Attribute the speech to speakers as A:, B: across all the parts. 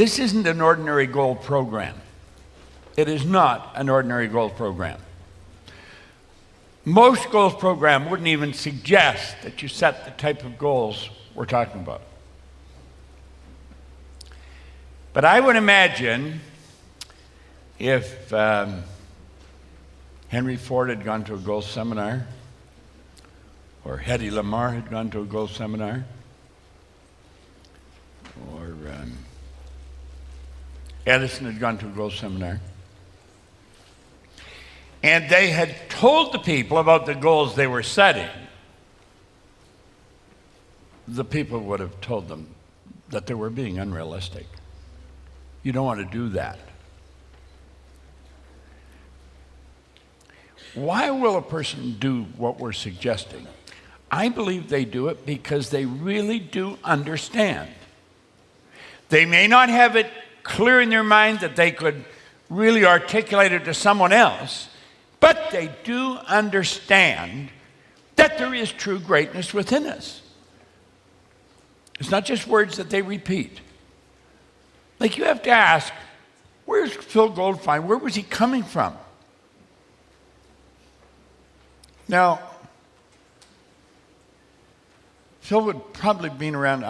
A: This isn't an ordinary goal program. It is not an ordinary goals program. Most goals program wouldn't even suggest that you set the type of goals we're talking about. But I would imagine if Henry Ford had gone to a goals seminar, or Hedy Lamarr had gone to a goals seminar, or Edison had gone to a goals seminar, and they had told the people about the goals they were setting, the people would have told them that they were being unrealistic. You don't want to do that. Why will a person do what we're suggesting? I believe they do it because they really do understand. They may not have it clear in their mind that they could really articulate it to someone else, but they do understand that there is true greatness within us. It's not just words that they repeat. Like, you have to ask, where's Phil Goldfine? Where was he coming from? Now, Phil would probably have been around,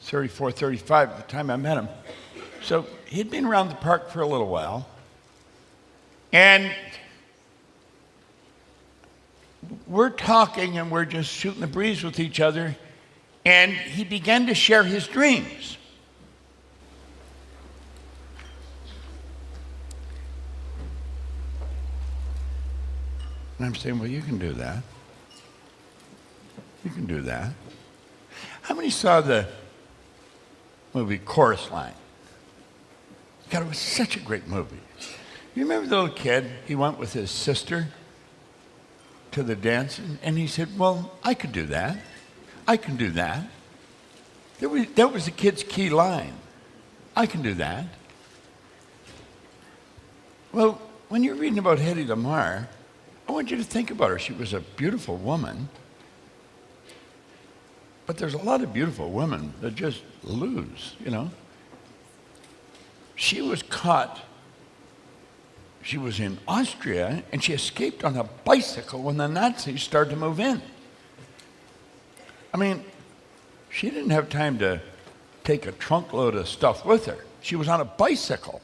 A: 34, 35 at the time I met him. So he'd been around the park for a little while. And we're talking and we're just shooting the breeze with each other. And he began to share his dreams. And I'm saying, well, you can do that. You can do that. How many saw the movie Chorus Line? God, it was such a great movie. You remember the little kid? He went with his sister to the dance, and he said, well, I could do that. I can do that. That was the kid's key line. I can do that. Well, when you're reading about Hedy Lamarr, I want you to think about her. She was a beautiful woman. But there's a lot of beautiful women that just lose, you know. She was caught. She was in Austria, and she escaped on a bicycle when the Nazis started to move in. I mean, she didn't have time to take a trunk load of stuff with her. She was on a bicycle.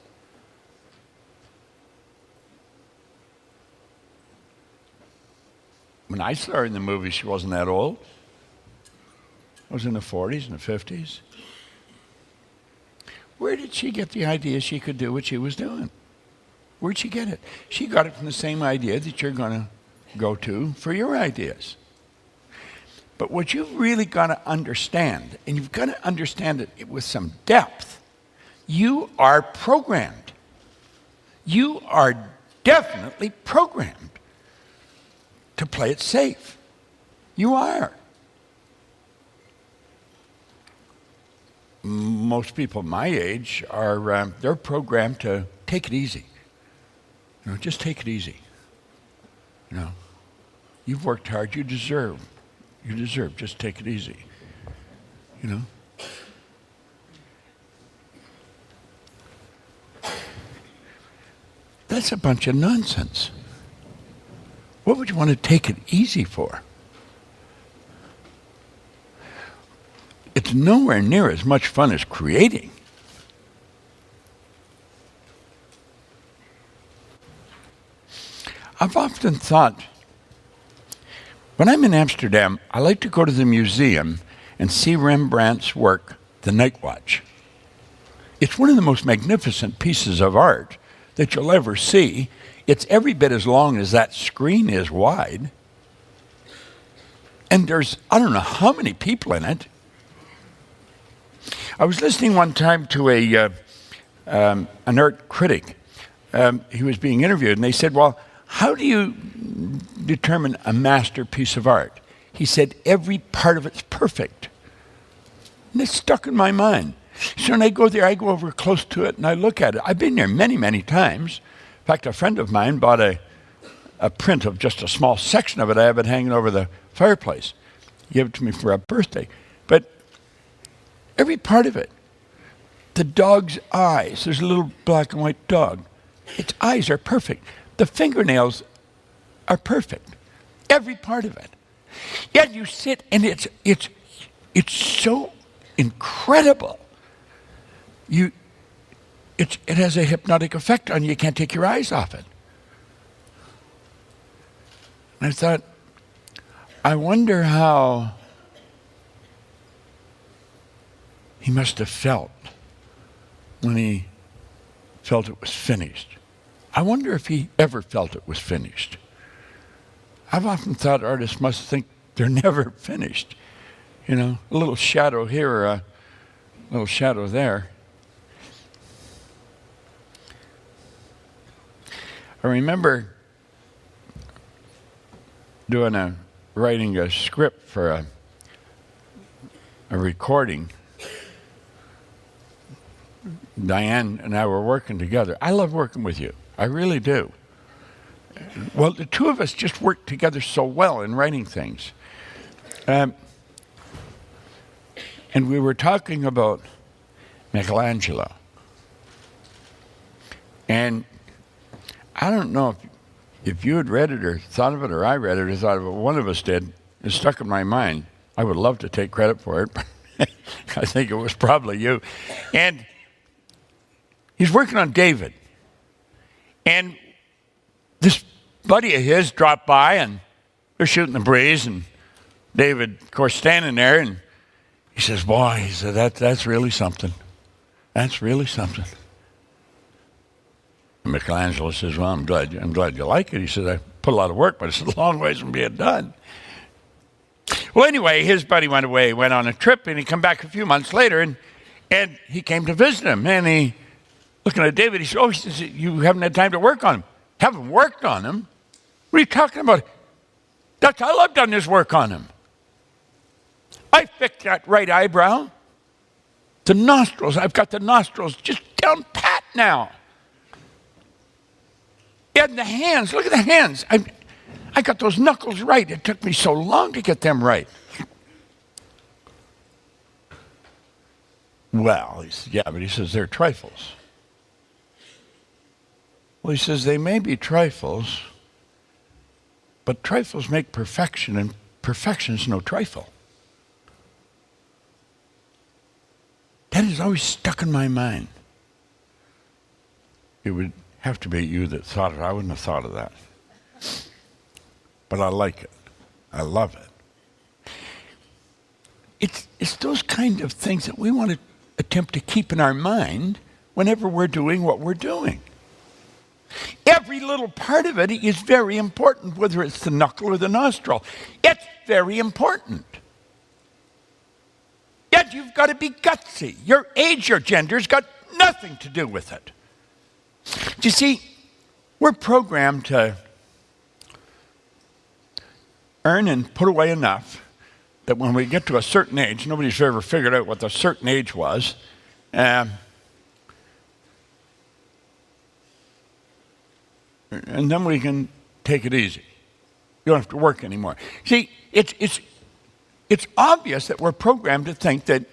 A: When I saw her in the movie, she wasn't that old. I was in the 40s and the 50s. Where did she get the idea she could do what she was doing? Where'd she get it? She got it from the same idea that you're going to go to for your ideas. But what you've really got to understand, and you've got to understand it with some depth, you are programmed. You are definitely programmed to play it safe. You are. Most people my age are, they're programmed to take it easy. You know, just take it easy. You know, you've worked hard, you deserve, just take it easy. You know? That's a bunch of nonsense. What would you want to take it easy for? It's nowhere near as much fun as creating. I've often thought, when I'm in Amsterdam, I like to go to the museum and see Rembrandt's work, The Night Watch. It's one of the most magnificent pieces of art that you'll ever see. It's every bit as long as that screen is wide. And there's, I don't know how many people in it. I was listening one time to an art critic. He was being interviewed, and they said, well, how do you determine a masterpiece of art? He said, every part of it's perfect. And it stuck in my mind. So when I go there, I go over close to it, and I look at it. I've been there many, many times. In fact, a friend of mine bought a print of just a small section of it. I have it hanging over the fireplace. He gave it to me for a birthday. But every part of it. The dog's eyes, there's a little black and white dog. Its eyes are perfect. The fingernails are perfect. Every part of it. Yet you sit and it's so incredible. It has a hypnotic effect on you. You can't take your eyes off it. And I thought, I wonder how he must have felt when he felt it was finished. I wonder if he ever felt it was finished. I've often thought artists must think they're never finished. You know, a little shadow here or a little shadow there. I remember writing a script for a recording. Diane and I were working together. I love working with you. I really do. Well, the two of us just work together so well in writing things. And we were talking about Michelangelo. And I don't know if you had read it or thought of it, or I read it or thought of it. One of us did. It stuck in my mind. I would love to take credit for it, but I think it was probably you. And he's working on David. And this buddy of his dropped by, and they're shooting the breeze, and David, of course, standing there, and he says, boy, he said, that's really something. That's really something. And Michelangelo says, well, I'm glad you like it. He said, I put a lot of work, but it's a long ways from being done. Well, anyway, his buddy went away, went on a trip, and he come back a few months later, and he came to visit him, and he, looking at David, he said, oh, he says, you haven't had time to work on him. Haven't worked on him? What are you talking about? Dutch, I've done this work on him. I fixed that right eyebrow. The nostrils, I've got the nostrils just down pat now. And the hands, look at the hands. I got those knuckles right. It took me so long to get them right. Well, he said, yeah, but he says they're trifles. Well, he says they may be trifles, but trifles make perfection, and perfection's no trifle. That has always stuck in my mind. It would have to be you that thought it. I wouldn't have thought of that. But I like it. I love it. It's those kind of things that we want to attempt to keep in our mind whenever we're doing what we're doing. Every little part of it is very important, whether it's the knuckle or the nostril. It's very important. Yet you've got to be gutsy. Your age, your gender's got nothing to do with it. You see, we're programmed to earn and put away enough that when we get to a certain age, nobody's ever figured out what the certain age was, and then we can take it easy. You don't have to work anymore. See, it's obvious that we're programmed to think that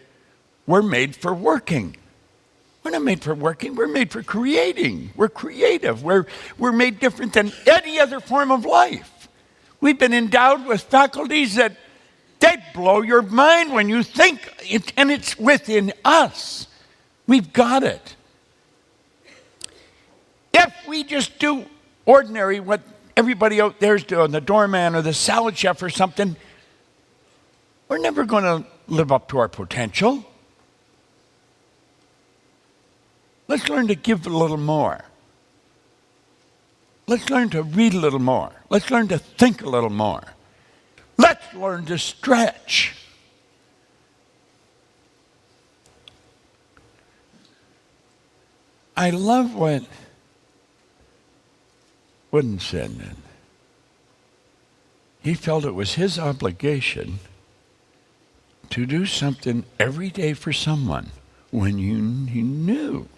A: we're made for working. We're not made for working. We're made for creating. We're creative. We're made different than any other form of life. We've been endowed with faculties that they blow your mind when you think it, and it's within us. We've got it. If we just do ordinary what everybody out there's doing, the doorman or the salad chef or something, we're never going to live up to our potential. Let's learn to give a little more. Let's learn to read a little more. Let's learn to think a little more. Let's learn to stretch. I love what Wooden said then. He felt it was his obligation to do something every day for someone when he knew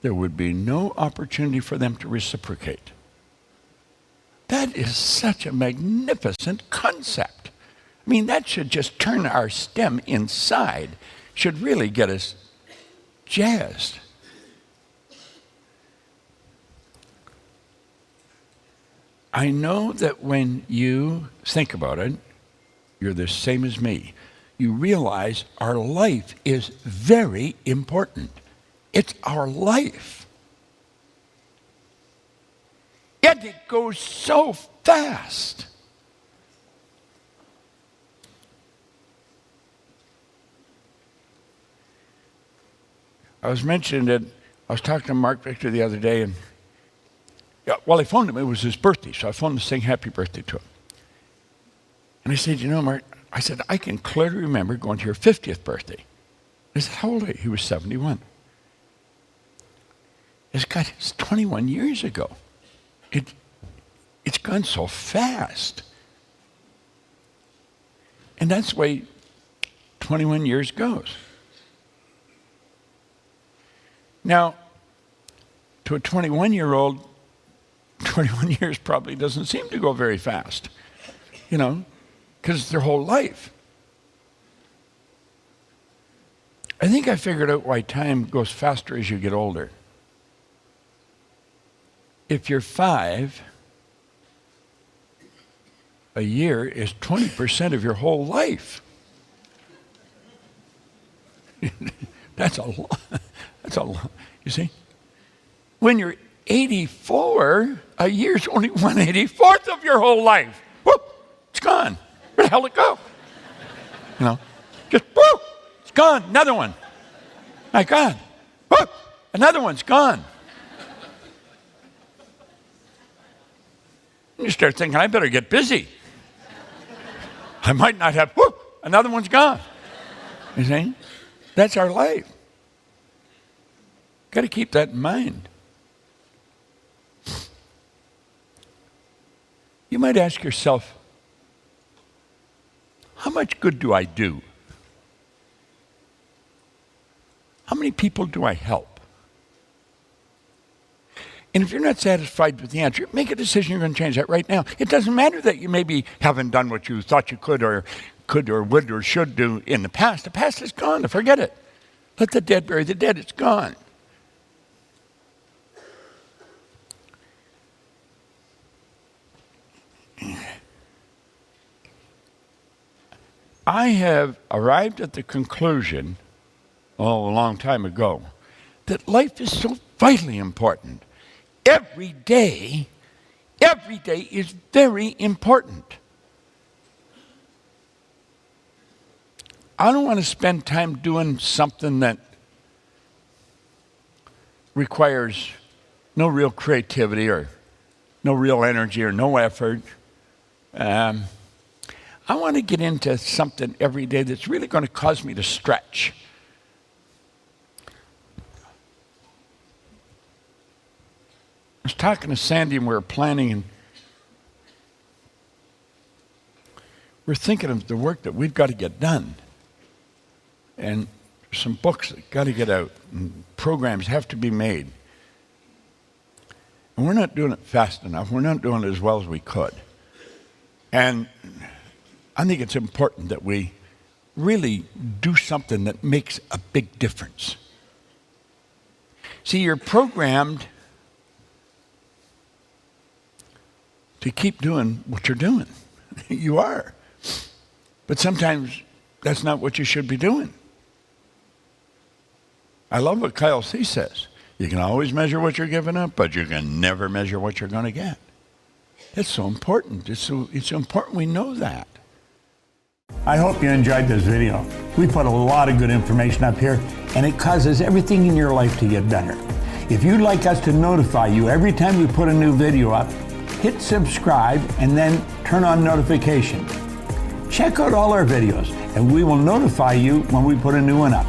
A: there would be no opportunity for them to reciprocate. That is such a magnificent concept. I mean, that should just turn our stem inside, should really get us jazzed. I know that when you think about it, you're the same as me. You realize our life is very important. It's our life. Yet it goes so fast. I was mentioning that I was talking to Mark Victor the other day, and I phoned him. It was his birthday, so I phoned him to sing happy birthday to him. And I said, you know, Mark, I said, I can clearly remember going to your 50th birthday. I said, how old are you? He was 71. It's 21 years ago. It's gone so fast. And that's the way 21 years goes. Now, to a 21-year-old, 21 years probably doesn't seem to go very fast, you know, because it's their whole life. I think I figured out why time goes faster as you get older. If you're 5, a year is 20% of your whole life. That's a lot. That's a lot. You see? When you're 84, a year's only 1/84 of your whole life. Whoop! It's gone. Where the hell did it go? You know, just whoop! It's gone. Another one. My God. Whoop! Another one's gone. You start thinking, I better get busy. I might not have, whoop! Another one's gone. You see? That's our life. Got to keep that in mind. You might ask yourself, how much good do I do? How many people do I help? And if you're not satisfied with the answer, make a decision you're going to change that right now. It doesn't matter that you maybe haven't done what you thought you could or would or should do in the past. The past is gone. Forget it. Let the dead bury the dead. It's gone. I have arrived at the conclusion, a long time ago, that life is so vitally important. Every day is very important. I don't want to spend time doing something that requires no real creativity or no real energy or no effort. I want to get into something every day that's really going to cause me to stretch. I was talking to Sandy and we were planning, and we're thinking of the work that we've got to get done. And some books that got to get out, and programs have to be made. And we're not doing it fast enough. We're not doing it as well as we could. And I think it's important that we really do something that makes a big difference. See, you're programmed to keep doing what you're doing. You are. But sometimes that's not what you should be doing. I love what Kyle C. says. You can always measure what you're giving up, but you can never measure what you're going to get. It's so important. It's so important we know that.
B: I hope you enjoyed this video. We put a lot of good information up here, and it causes everything in your life to get better. If you'd like us to notify you every time we put a new video up, hit subscribe and then turn on notifications. Check out all our videos, and we will notify you when we put a new one up.